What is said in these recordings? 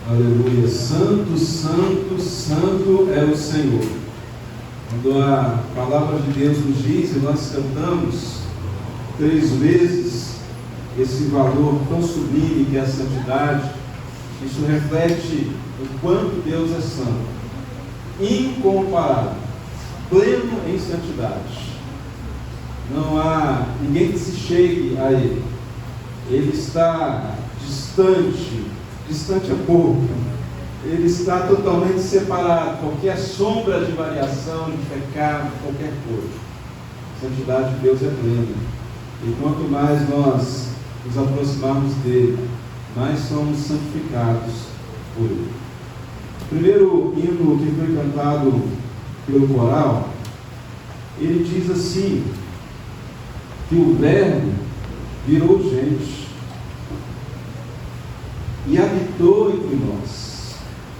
Aleluia. Santo, santo, santo é o Senhor. Quando a palavra de Deus nos diz, e nós cantamos 3 vezes esse valor tão sublime que é a santidade, isso reflete o quanto Deus é santo, incomparável, pleno em santidade. Não há ninguém que se chegue a Ele. Ele está distante a pouco. Ele está totalmente separado. Qualquer sombra de variação, de pecado, qualquer coisa. A santidade de Deus é plena. E quanto mais nós nos aproximarmos dele, mais somos santificados por ele. O primeiro hino que foi cantado pelo coral, ele diz assim, que o Verbo virou gente e habitou entre nós,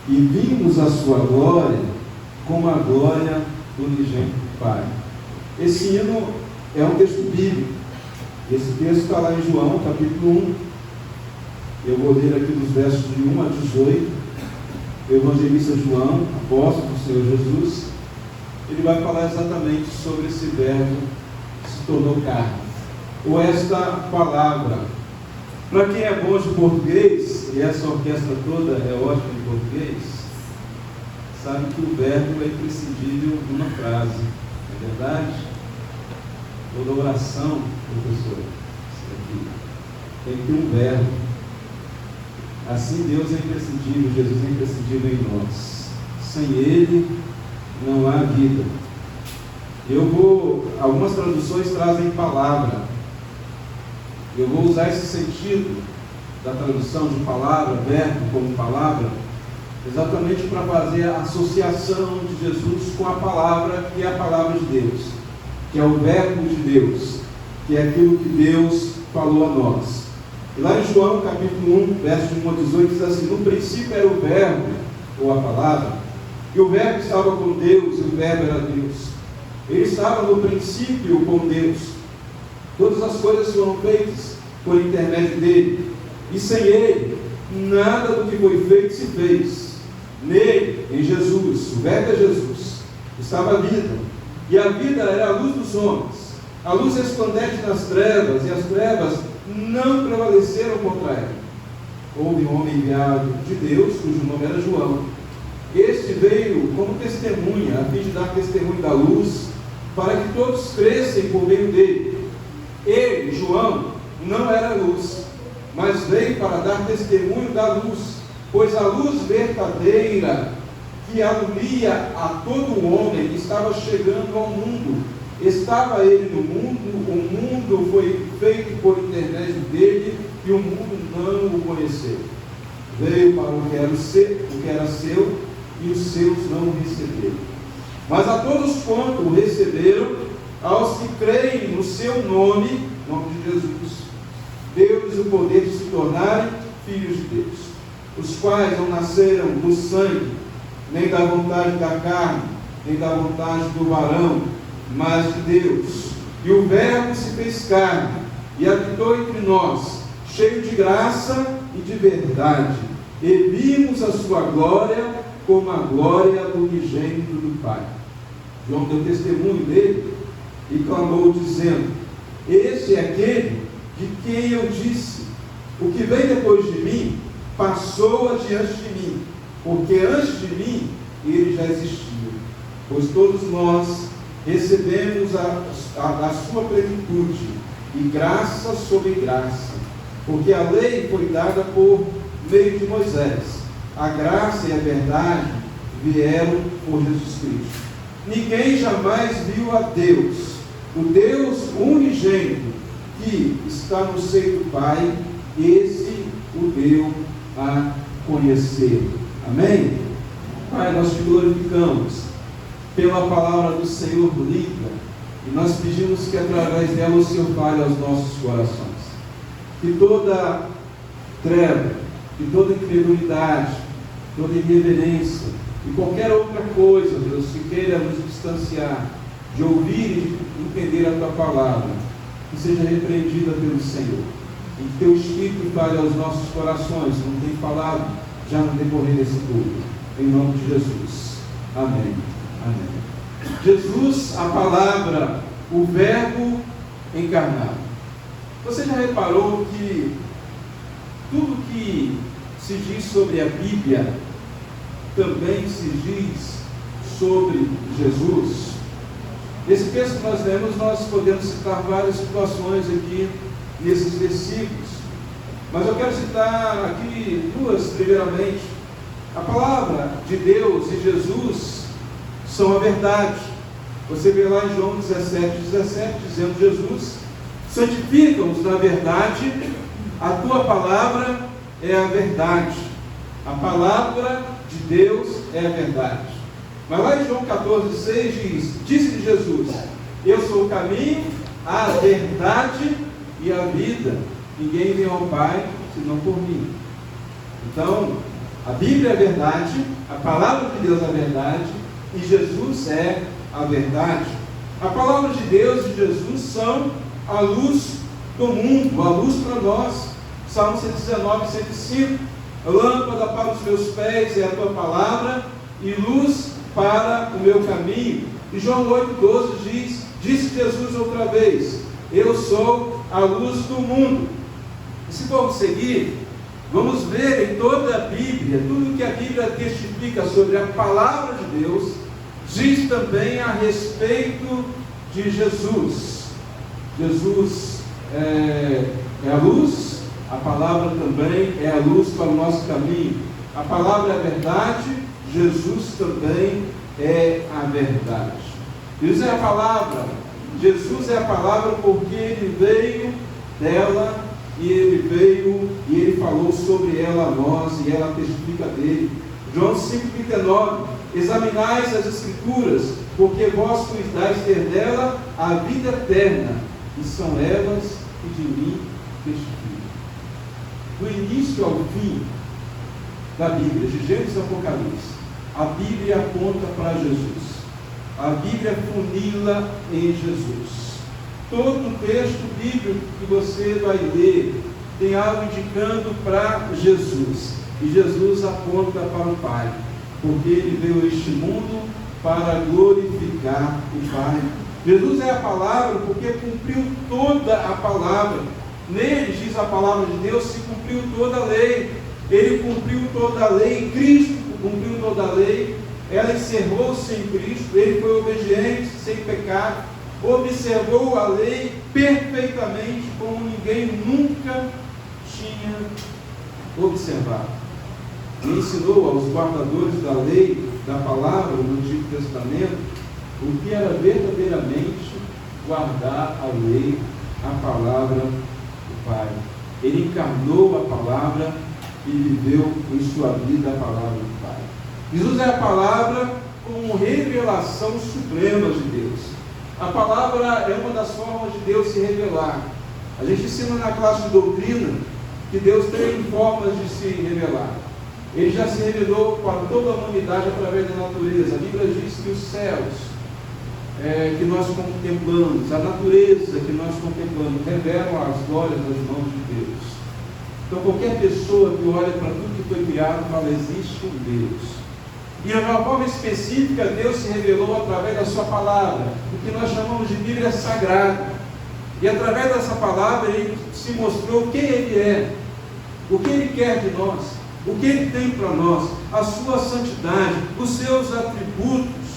e vimos a sua glória como a glória do unigênito Pai. Esse hino é um texto bíblico. Esse texto está lá em João, capítulo 1. Eu vou ler aqui dos versos de 1 a 18. O evangelista João, apóstolo do Senhor Jesus, ele vai falar exatamente sobre esse verbo que se tornou carne, ou esta palavra. Para quem é bom de português, e essa orquestra toda é ótima em português, sabe que o verbo é imprescindível numa frase, não é verdade? Toda oração, professor, tem que ter um verbo. Assim Deus é imprescindível, Jesus é imprescindível em nós. Sem Ele não há vida. Algumas traduções trazem palavra. Eu vou usar esse sentido da tradução de palavra, verbo como palavra, exatamente para fazer a associação de Jesus com a palavra, que é a palavra de Deus, que é o verbo de Deus, que é aquilo que Deus falou a nós. E lá em João, capítulo 1, verso de 1 a 18, diz assim: no princípio era o verbo, ou a palavra, e o verbo estava com Deus, e o verbo era Deus. Ele estava no princípio com Deus. Todas as coisas foram feitas por intermédio dele, e sem ele, nada do que foi feito se fez. Nele, em Jesus, o verbo é Jesus, estava a vida, e a vida era a luz dos homens. A luz resplandece nas trevas, e as trevas não prevaleceram contra ela. Houve um homem enviado de Deus, cujo nome era João. Este veio como testemunha, a fim de dar testemunho da luz, para que todos crescem por meio dele. Ele, João, não era luz, mas veio para dar testemunho da luz, pois a luz verdadeira que alumbria a todo homem estava chegando ao mundo. Estava ele no mundo, o mundo foi feito por intermédio dele, e o mundo não o conheceu. Veio para o que era seu, e os seus não o receberam. Mas a todos quanto o receberam, aos que creem no seu nome, nome de Jesus, deu-lhes o poder de se tornarem filhos de Deus, os quais não nasceram do sangue, nem da vontade da carne, nem da vontade do varão, mas de Deus. E o Verbo se fez carne, e habitou entre nós, cheio de graça e de verdade, e vimos a sua glória, como a glória do unigênito do Pai. João deu testemunho dele, e clamou dizendo: esse é aquele de quem eu disse, o que vem depois de mim, passou adiante de mim, porque antes de mim, ele já existia. Pois todos nós recebemos a sua plenitude, e graça sobre graça, porque a lei foi dada por meio de Moisés, a graça e a verdade vieram por Jesus Cristo. Ninguém jamais viu a Deus. O Deus unigênito que está no seio do Pai, esse o deu a conhecer. Amém? Pai, nós te glorificamos pela palavra do Senhor lida, e nós pedimos que através dela o Senhor fale aos nossos corações. Que toda treva, que toda incredulidade, toda irreverência e qualquer outra coisa, Deus, que queira nos distanciar de ouvir e entender a tua palavra, que seja repreendida pelo Senhor, e que teu Espírito fale aos nossos corações, como tem falado já no decorrer desse culto, em nome de Jesus. Amém. Amém. Jesus, a palavra, o verbo encarnado. Você já reparou que tudo que se diz sobre a Bíblia também se diz sobre Jesus? Nesse texto que nós lemos, nós podemos citar várias situações aqui nesses versículos, mas eu quero citar aqui duas primeiramente. A palavra de Deus e Jesus são a verdade. Você vê lá em João 17:17, dizendo: Jesus, santifica-os na verdade, a tua palavra é a verdade. A palavra de Deus é a verdade. Mas lá em João 14:6 diz: disse Jesus, eu sou o caminho, a verdade e a vida. Ninguém vem ao Pai senão por mim. Então, a Bíblia é a verdade, a palavra de Deus é a verdade, e Jesus é a verdade. A palavra de Deus e Jesus são a luz do mundo, a luz para nós. Salmo 119:105. Lâmpada para os meus pés é a tua palavra, e luz para o meu caminho. E João 8:12 diz: disse Jesus outra vez, eu sou a luz do mundo. E se formos seguir, vamos ver em toda a Bíblia, tudo que a Bíblia testifica sobre a palavra de Deus, diz também a respeito de Jesus. Jesus é a luz, a palavra também é a luz para o nosso caminho. A palavra é a verdade, Jesus também é a verdade. Jesus é a palavra, Jesus é a palavra porque Ele veio dela, e Ele veio e Ele falou sobre ela a nós, e ela testifica dele. João 5:39, examinais as Escrituras, porque vós cuidais ter dela a vida eterna, e são elas que de mim testificam. Do início ao fim da Bíblia, de Gênesis a Apocalipse, a Bíblia aponta para Jesus. A Bíblia funila em Jesus. Todo texto bíblico que você vai ler tem algo indicando para Jesus. E Jesus aponta para o Pai, porque Ele veio a este mundo para glorificar o Pai. Jesus é a palavra porque cumpriu toda a palavra. Nele, diz a palavra de Deus, se cumpriu toda a lei. Ele cumpriu toda a lei, Cristo cumpriu toda a lei. Ela encerrou-se em Cristo, Ele foi obediente, sem pecado, observou a lei perfeitamente, como ninguém nunca tinha observado. E ensinou aos guardadores da lei, da palavra, no Antigo Testamento, o que era verdadeiramente guardar a lei, a palavra do Pai. Ele encarnou a palavra e viveu em sua vida a palavra do Pai. Jesus é a palavra como revelação suprema de Deus. A palavra é uma das formas de Deus se revelar. A gente ensina na classe de doutrina que Deus tem formas de se revelar. Ele já se revelou para toda a humanidade através da natureza. A Bíblia diz que os céus que nós contemplamos, a natureza que nós contemplamos, revelam as glórias das mãos de Deus. Então qualquer pessoa que olha para tudo que foi criado fala, existe um Deus. E de uma forma específica, Deus se revelou através da sua palavra, o que nós chamamos de Bíblia Sagrada. E através dessa palavra, Ele se mostrou quem Ele é, o que Ele quer de nós, o que Ele tem para nós, a sua santidade, os seus atributos.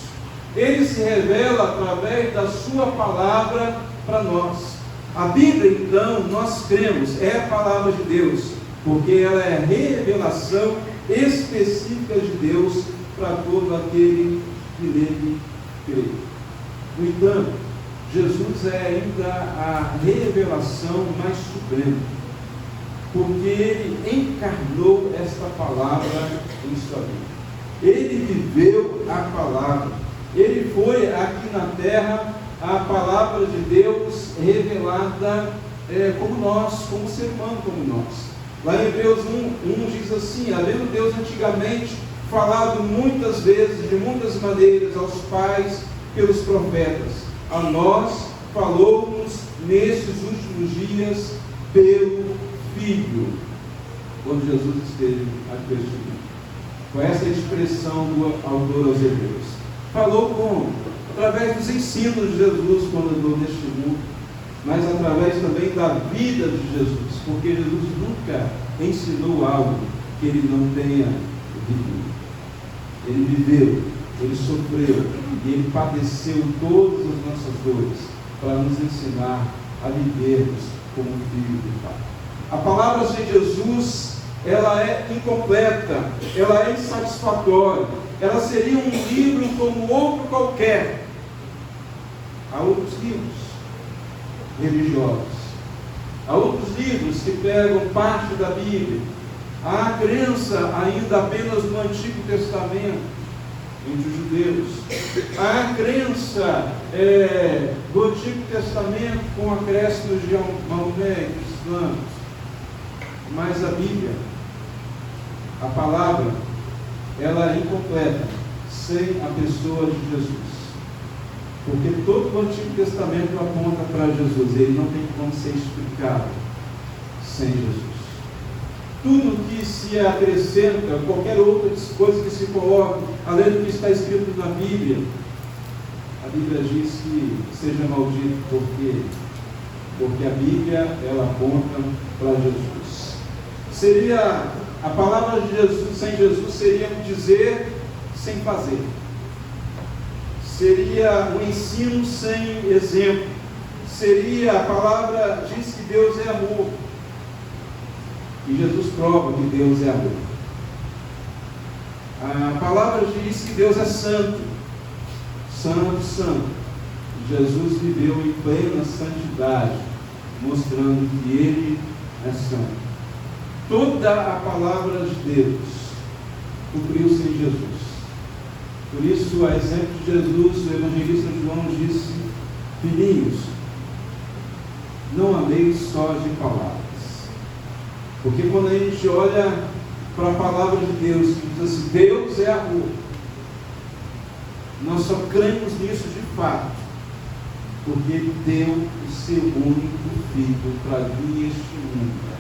Ele se revela através da sua palavra para nós. A Bíblia, então, nós cremos, é a palavra de Deus, porque ela é a revelação específica de Deus para todo aquele que nele crê. No entanto, Jesus é ainda a revelação mais suprema, porque Ele encarnou esta palavra em sua vida. Ele viveu a palavra. Ele foi aqui na terra a palavra de Deus revelada como nós, como ser humano como nós. Lá em Hebreus 1 diz assim, havendo Deus antigamente falado muitas vezes, de muitas maneiras, aos pais pelos profetas, a nós falou-nos nesses últimos dias pelo Filho. quando Jesus esteve aqui neste mundo. Foi essa a expressão do autor aos Hebreus. Falou como? Através dos ensinos de Jesus quando andou neste mundo, mas através também da vida de Jesus, porque Jesus nunca ensinou algo que ele não tenha vivido. Ele viveu, ele sofreu e ele padeceu todas as nossas dores para nos ensinar a vivermos como filho do Pai. A palavra de Jesus, ela é incompleta, ela é insatisfatória, ela seria um livro como outro qualquer. Há outros livros religiosos, há outros livros que pegam parte da Bíblia. Há a crença ainda apenas no Antigo Testamento entre os judeus. Há a crença do Antigo Testamento com acréscimos de Maomé e cristãos. Mas a Bíblia, a palavra, ela é incompleta sem a pessoa de Jesus. Porque todo o Antigo Testamento aponta para Jesus. Ele não tem como ser explicado sem Jesus. Tudo que se acrescenta, qualquer outra coisa que se coloca, além do que está escrito na Bíblia, a Bíblia diz que seja maldito, porque a Bíblia, ela aponta para Jesus. Seria, a palavra de Jesus, sem Jesus, seria um dizer sem fazer. Seria um ensino sem exemplo. Seria, a palavra diz que Deus é amor. E Jesus prova que Deus é amor. A palavra diz que Deus é santo. Santo, santo. Jesus viveu em plena santidade, mostrando que Ele é santo. Toda a palavra de Deus cumpriu-se em Jesus. Por isso, a exemplo de Jesus, o evangelista João disse: filhinhos, não ameis só de palavras. Porque quando a gente olha para a palavra de Deus, que diz assim, Deus é amor, nós só cremos nisso de fato, porque Ele deu o seu único Filho para vir este mundo,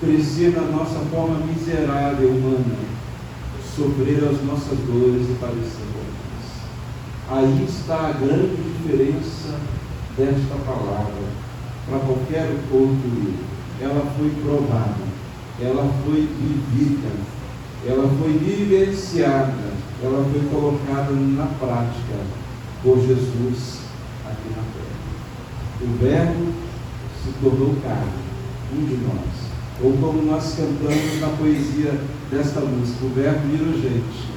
crescer na nossa forma miserável humana, sofrer as nossas dores e padecer por nós. Aí está a grande diferença desta palavra para qualquer outro livro. Ela foi provada, ela foi vivida, ela foi vivenciada, ela foi colocada na prática por Jesus aqui na terra. O Verbo se tornou carne, um de nós. Ou como nós cantamos na poesia desta música, o Verbo virou gente,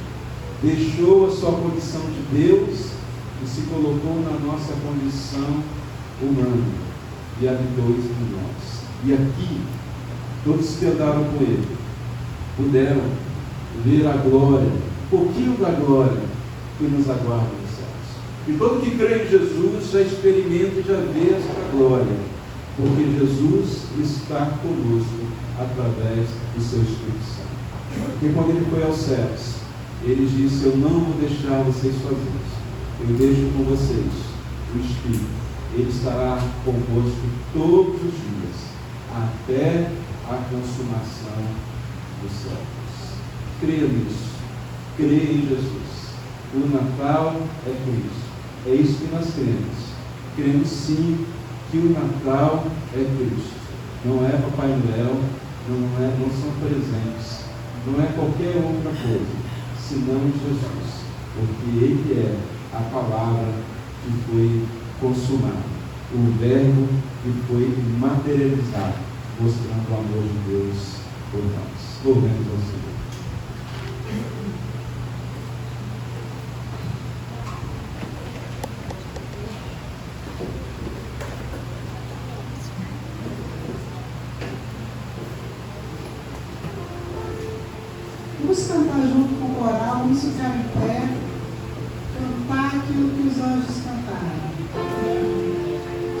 deixou a sua condição de Deus e se colocou na nossa condição humana e habitou entre nós. E aqui, todos que andaram com Ele puderam ver a glória, um pouquinho da glória que nos aguarda nos céus. E todo que crê em Jesus já experimenta e já vê esta glória, porque Jesus está conosco através do seu Espírito Santo. Porque quando Ele foi aos céus, Ele disse: eu não vou deixar vocês sozinhos, eu deixo com vocês o Espírito. Ele estará convosco todos os dias, até a consumação dos séculos. Creia nisso, creia em Jesus. O Natal é Cristo. É isso que nós cremos. Cremos sim que o Natal é Cristo. Não é Papai Noel, não são presentes, não é qualquer outra coisa, senão Jesus, porque Ele é a palavra que foi consumada, o Verbo que foi materializado, mostrando o amor de Deus por nós. Louvemos ao Senhor. Vamos cantar junto com o coral, vamos ficar em pé, cantar aquilo que os anjos cantaram.